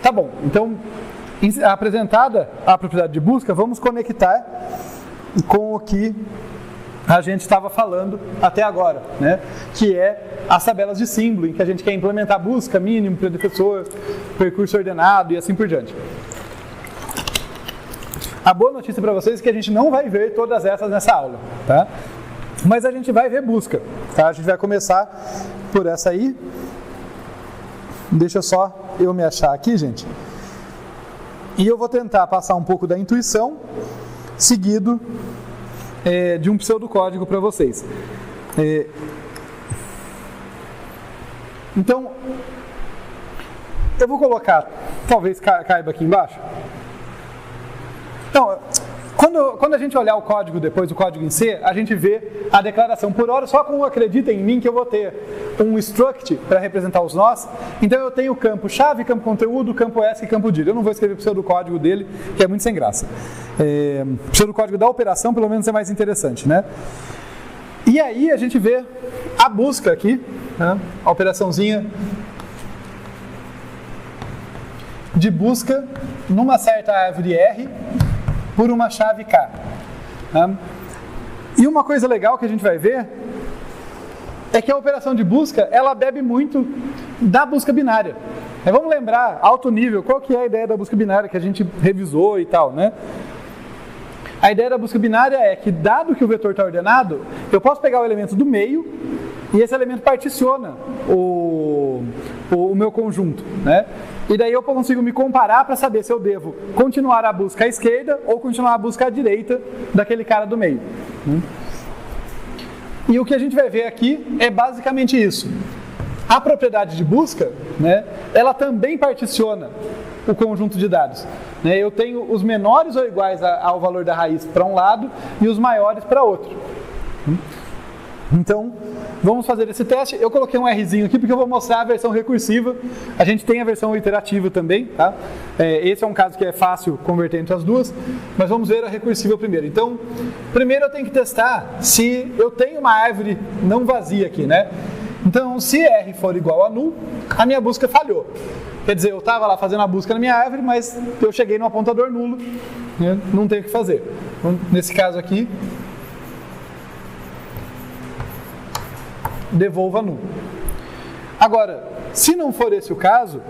Tá bom, então, apresentada a propriedade de busca, vamos conectar com o que a gente estava falando até agora, né? Que é as tabelas de símbolo, em que a gente quer implementar busca, mínimo, predecessor, percurso ordenado e assim por diante. A boa notícia para vocês é que a gente não vai ver todas essas nessa aula, tá? Mas a gente vai ver busca, tá? A gente vai começar por essa aí. Deixa só eu me achar aqui, gente. E eu vou tentar passar um pouco da intuição, seguido de um pseudocódigo para vocês. Então, eu vou colocar, talvez caiba aqui embaixo. Então, quando a gente olhar o código depois, o código em C, a gente vê a declaração. Por hora, só com acredita em mim que eu vou ter um struct para representar os nós. Então eu tenho o campo chave, campo conteúdo, campo ESC e campo dir. Eu não vou escrever o pseudocódigo dele, que é muito sem graça. O pseudocódigo da operação, pelo menos, é mais interessante, né? E aí a gente vê a busca aqui, né? A operaçãozinha de busca numa certa árvore R por uma chave K. E uma coisa legal que a gente vai ver é que a operação de busca, ela bebe muito da busca binária. Vamos lembrar, alto nível, qual que é a ideia da busca binária que a gente revisou e tal, né? A ideia da busca binária é que, dado que o vetor está ordenado, eu posso pegar o elemento do meio e esse elemento particiona o meu conjunto, né? E daí eu consigo me comparar para saber se eu devo continuar a busca à esquerda ou continuar a busca à direita daquele cara do meio. E o que a gente vai ver aqui é basicamente isso. A propriedade de busca, né, ela também particiona o conjunto de dados. Eu tenho os menores ou iguais ao valor da raiz para um lado e os maiores para outro. Então, vamos fazer esse teste. Eu coloquei um Rzinho aqui porque eu vou mostrar a versão recursiva. A gente tem a versão iterativa também, tá? Esse é um caso que é fácil converter entre as duas, mas vamos ver a recursiva primeiro. Então, primeiro eu tenho que testar se eu tenho uma árvore não vazia aqui, né? Então, se R for igual a null, a minha busca falhou. Quer dizer, eu estava lá fazendo a busca na minha árvore, mas eu cheguei no apontador nulo, né? Não tem o que fazer. Então, nesse caso aqui, devolva null. Agora, se não for esse o caso,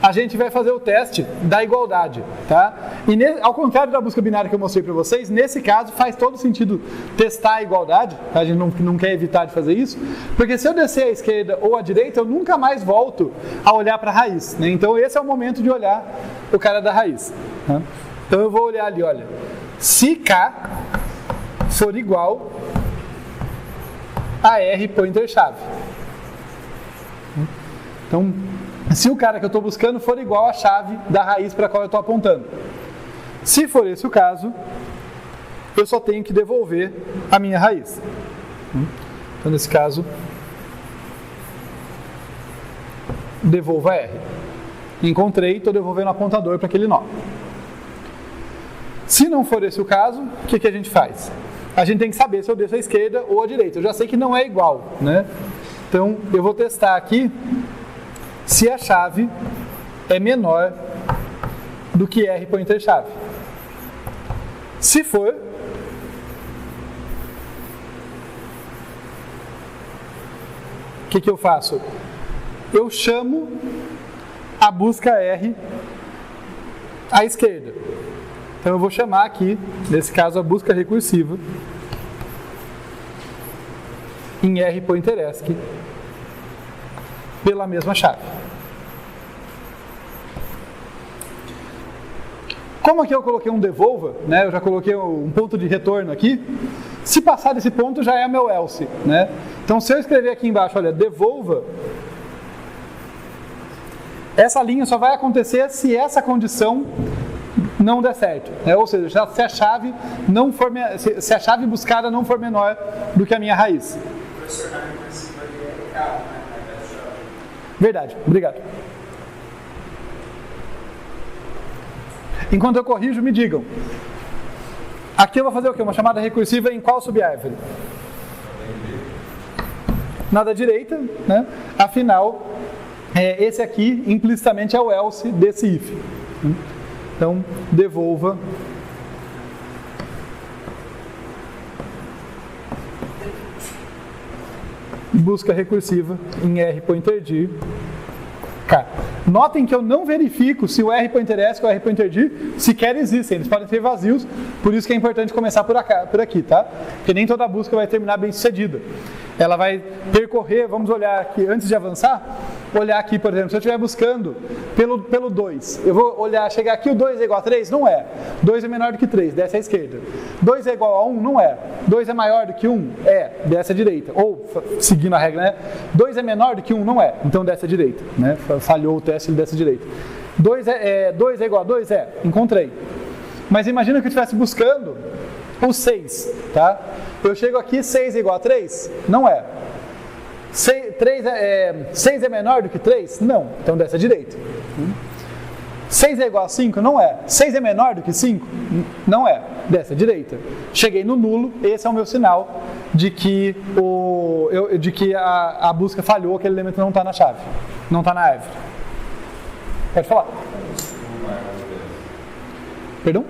a gente vai fazer o teste da igualdade, tá? E ao contrário da busca binária que eu mostrei para vocês, nesse caso faz todo sentido testar a igualdade, tá? A gente não quer evitar de fazer isso, porque se eu descer à esquerda ou à direita, eu nunca mais volto a olhar para a raiz, né? Então esse é o momento de olhar o cara da raiz, tá? Então eu vou olhar ali, olha, se K for igual a R pointer chave. Então, se o cara que eu estou buscando for igual à chave da raiz para a qual eu estou apontando. Se for esse o caso, eu só tenho que devolver a minha raiz. Então, nesse caso, devolva R. Encontrei, estou devolvendo o apontador para aquele nó. Se não for esse o caso, o que a gente faz? A gente tem que saber se eu desço à esquerda ou à direita. Eu já sei que não é igual, né? Então, eu vou testar aqui se a chave é menor do que R pointer chave. Se for, o que eu faço? Eu chamo a busca R à esquerda. Então eu vou chamar aqui, nesse caso, a busca recursiva em R pointer ESC pela mesma chave. Como aqui eu coloquei um devolva, né, eu já coloquei um ponto de retorno aqui, se passar desse ponto já é meu else, né? Então se eu escrever aqui embaixo, olha, devolva, essa linha só vai acontecer se essa condição não der certo, né? Ou seja, se a chave não for se a chave buscada não for menor do que a minha raiz. Verdade, obrigado. Enquanto eu corrijo, me digam. Aqui eu vou fazer o quê? Uma chamada recursiva em qual subárvore? Na da direita, né? Afinal, esse aqui implicitamente é o else desse if. Então, devolva busca recursiva em rPointerD. Notem que eu não verifico se o rPointerEsc ou o rPointerD sequer existem, eles podem ser vazios, por isso que é importante começar por aqui, tá? Porque nem toda busca vai terminar bem sucedida. Ela vai percorrer, vamos olhar aqui, antes de avançar, olhar aqui, por exemplo, se eu estiver buscando pelo 2, eu vou olhar, chegar aqui, o 2 é igual a 3? Não é. 2 é menor do que 3, desce à esquerda. 2 é igual a 1? Não é. 2 é maior do que 1? É, desce à direita. Ou, seguindo a regra, né? 2 é menor do que 1? Não é. Então desce à direita. Né? Falhou o teste, ele desce à direita. 2 é igual a 2? É. Encontrei. Mas imagina que eu estivesse buscando o 6, tá? Eu chego aqui, 6 é igual a 3? Não é. 6 é menor do que 3? Não. Então desce à direita. 6 é igual a 5? Não é. 6 é menor do que 5? Não é. Desce à direita. Cheguei no nulo, esse é o meu sinal de que, a busca falhou, aquele elemento não está na chave, não está na árvore. Pode falar. Perdão?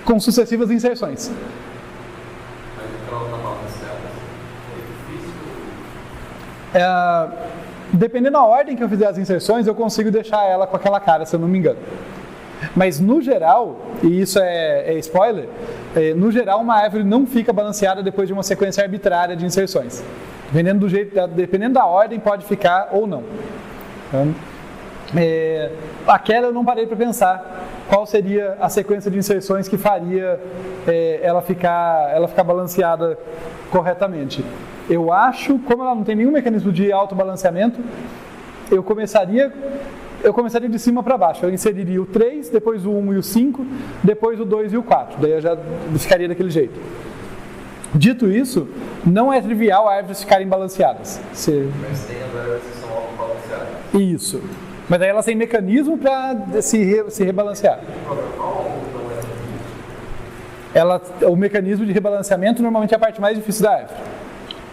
Com sucessivas inserções. Dependendo da ordem que eu fizer as inserções, eu consigo deixar ela com aquela cara, se eu não me engano. Mas no geral, e isso é spoiler, no geral uma árvore não fica balanceada depois de uma sequência arbitrária de inserções. Dependendo da ordem, pode ficar ou não. Então, aquela eu não parei para pensar qual seria a sequência de inserções que faria ela ficar balanceada corretamente. Eu acho, como ela não tem nenhum mecanismo de autobalanceamento, eu começaria de cima para baixo. Eu inseriria o 3, depois o 1 e o 5, depois o 2 e o 4. Daí eu já ficaria daquele jeito. Dito isso, não é trivial árvores ficarem balanceadas. Mas tem as árvores que são autobalanceadas. Isso. Mas daí elas têm mecanismo para se rebalancear. O mecanismo de rebalanceamento normalmente é a parte mais difícil da árvore.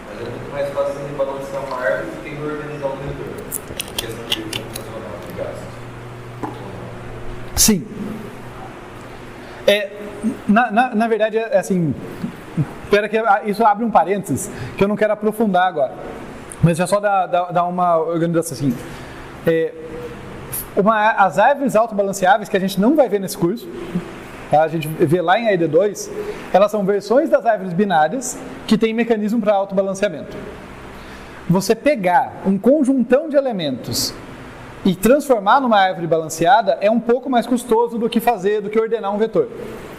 Mas é muito mais fácil de rebalancear uma árvore do que organizar um vetor. Questão de funcional de gasto. Sim. Na verdade, assim, espera que isso abre um parênteses, que eu não quero aprofundar agora. Mas é só dar uma organização assim. As árvores autobalanceáveis, que a gente não vai ver nesse curso, tá? A gente vê lá em AED2, elas são versões das árvores binárias que têm mecanismo para autobalanceamento. Você pegar um conjuntão de elementos e transformar numa árvore balanceada é um pouco mais custoso do que ordenar um vetor.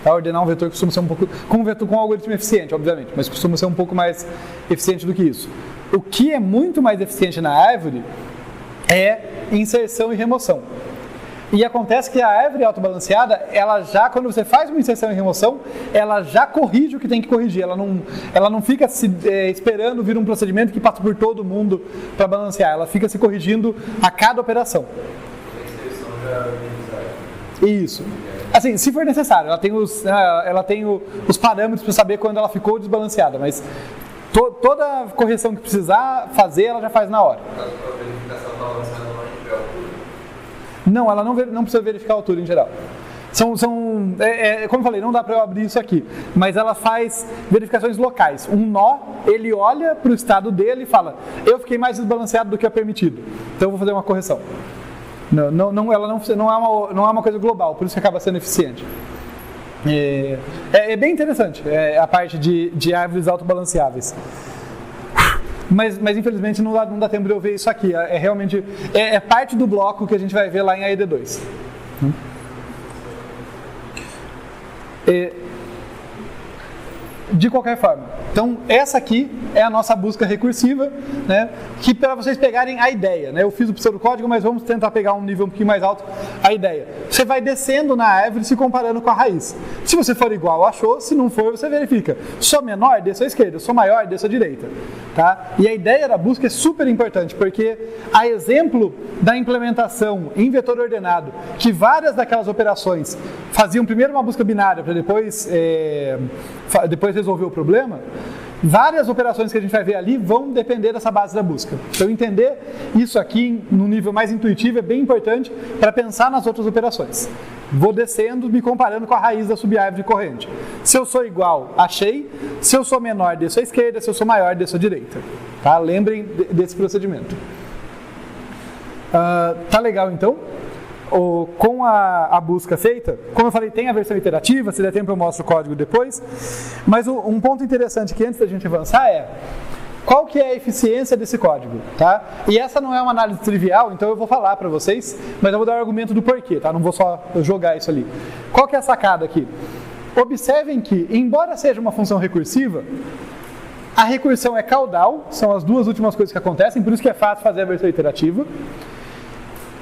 Tá? Ordenar um vetor costuma ser um pouco, com um algoritmo eficiente, obviamente, mas costuma ser um pouco mais eficiente do que isso. O que é muito mais eficiente na árvore é inserção e remoção. E acontece que a árvore autobalanceada, quando você faz uma inserção e remoção, ela já corrige o que tem que corrigir. Ela não fica esperando vir um procedimento que passa por todo mundo para balancear. Ela fica se corrigindo a cada operação. Isso. Assim, se for necessário, ela tem os parâmetros para saber quando ela ficou desbalanceada, mas toda correção que precisar fazer, ela já faz na hora. Não, ela não precisa verificar a altura em geral. Como eu falei, não dá para eu abrir isso aqui, mas ela faz verificações locais. Um nó, ele olha para o estado dele e fala: eu fiquei mais desbalanceado do que é permitido, então eu vou fazer uma correção. Ela não é uma coisa global, por isso que acaba sendo eficiente. É bem interessante a parte de árvores autobalanceáveis. Mas infelizmente não dá tempo de eu ver isso aqui. Realmente parte do bloco que a gente vai ver lá em AED2. De qualquer forma, então essa aqui é a nossa busca recursiva, né, que para vocês pegarem a ideia, né, eu fiz o pseudocódigo, mas vamos tentar pegar um nível um pouquinho mais alto, a ideia. Você vai descendo na árvore se comparando com a raiz. Se você for igual, achou, se não for, você verifica. Sou menor, desço à esquerda, sou maior, desço à direita. Tá? E a ideia da busca é super importante, porque a exemplo da implementação em vetor ordenado, que várias daquelas operações faziam primeiro uma busca binária para depois resolver o problema, Várias operações que a gente vai ver ali vão depender dessa base da busca. Então entender isso aqui no nível mais intuitivo é bem importante para pensar nas outras operações. Vou descendo, me comparando com a raiz da subárvore corrente. Se eu sou igual, achei. Se eu sou menor, desço à esquerda. Se eu sou maior, desço à direita. Tá? Lembrem desse procedimento. Tá legal então? Com a busca feita, como eu falei, tem a versão iterativa, se der tempo eu mostro o código depois, mas um ponto interessante que antes da gente avançar é qual que é a eficiência desse código, tá? E essa não é uma análise trivial, então eu vou falar para vocês, mas eu vou dar o argumento do porquê, tá? Não vou só jogar isso ali. Qual que é a sacada aqui? Observem que, embora seja uma função recursiva, a recursão é caudal, são as duas últimas coisas que acontecem, por isso que é fácil fazer a versão iterativa.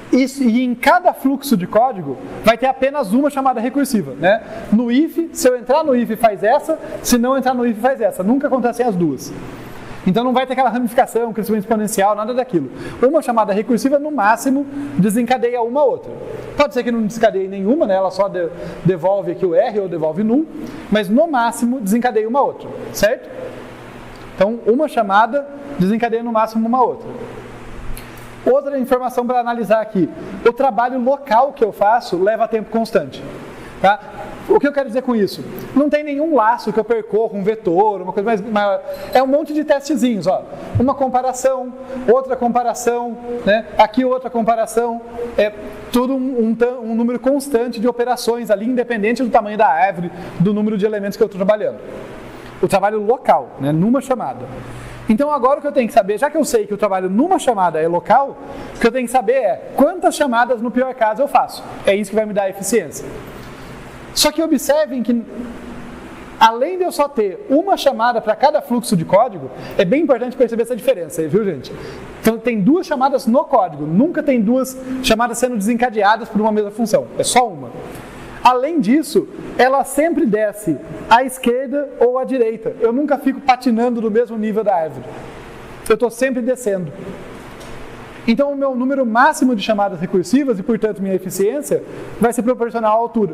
E em cada fluxo de código vai ter apenas uma chamada recursiva, né? No if, se eu entrar no if faz essa, se não entrar no if faz essa. Nunca acontecem as duas. Então não vai ter aquela ramificação, crescimento exponencial, nada daquilo. Uma chamada recursiva, no máximo, desencadeia uma outra. Pode ser que não desencadeie nenhuma, né? Ela só devolve aqui o R ou devolve null, mas no máximo desencadeia uma outra, certo? Então uma chamada desencadeia no máximo uma outra. Outra informação para analisar aqui, o trabalho local que eu faço leva tempo constante. Tá? O que eu quero dizer com isso? Não tem nenhum laço que eu percorra, um vetor, uma coisa mais maior. É um monte de testezinhos, ó. Uma comparação, outra comparação, né? Aqui outra comparação. É tudo um número constante de operações ali, independente do tamanho da árvore, do número de elementos que eu estou trabalhando. O trabalho local, né? Numa chamada. Então agora o que eu tenho que saber, já que eu sei que o trabalho numa chamada é local, o que eu tenho que saber é quantas chamadas no pior caso eu faço. É isso que vai me dar a eficiência. Só que observem que, além de eu só ter uma chamada para cada fluxo de código, é bem importante perceber essa diferença, viu, gente? Então tem duas chamadas no código, nunca tem duas chamadas sendo desencadeadas por uma mesma função, é só uma. Além disso, ela sempre desce à esquerda ou à direita. Eu nunca fico patinando no mesmo nível da árvore. Eu estou sempre descendo. Então o meu número máximo de chamadas recursivas e, portanto, minha eficiência vai ser proporcional à altura.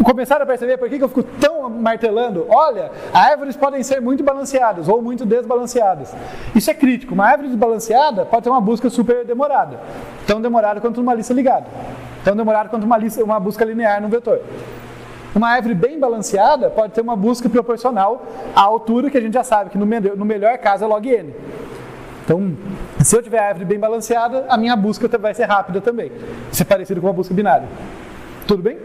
Começaram a perceber por que eu fico tão martelando? Olha, árvores podem ser muito balanceadas ou muito desbalanceadas. Isso é crítico. Uma árvore desbalanceada pode ter uma busca super demorada. Tão demorada quanto uma lista ligada. Tão demorada quanto uma busca linear no vetor. Uma árvore bem balanceada pode ter uma busca proporcional à altura, que a gente já sabe que no melhor caso é log n. Então, se eu tiver a árvore bem balanceada, a minha busca vai ser rápida também. Isso é parecido com uma busca binária. Tudo bem?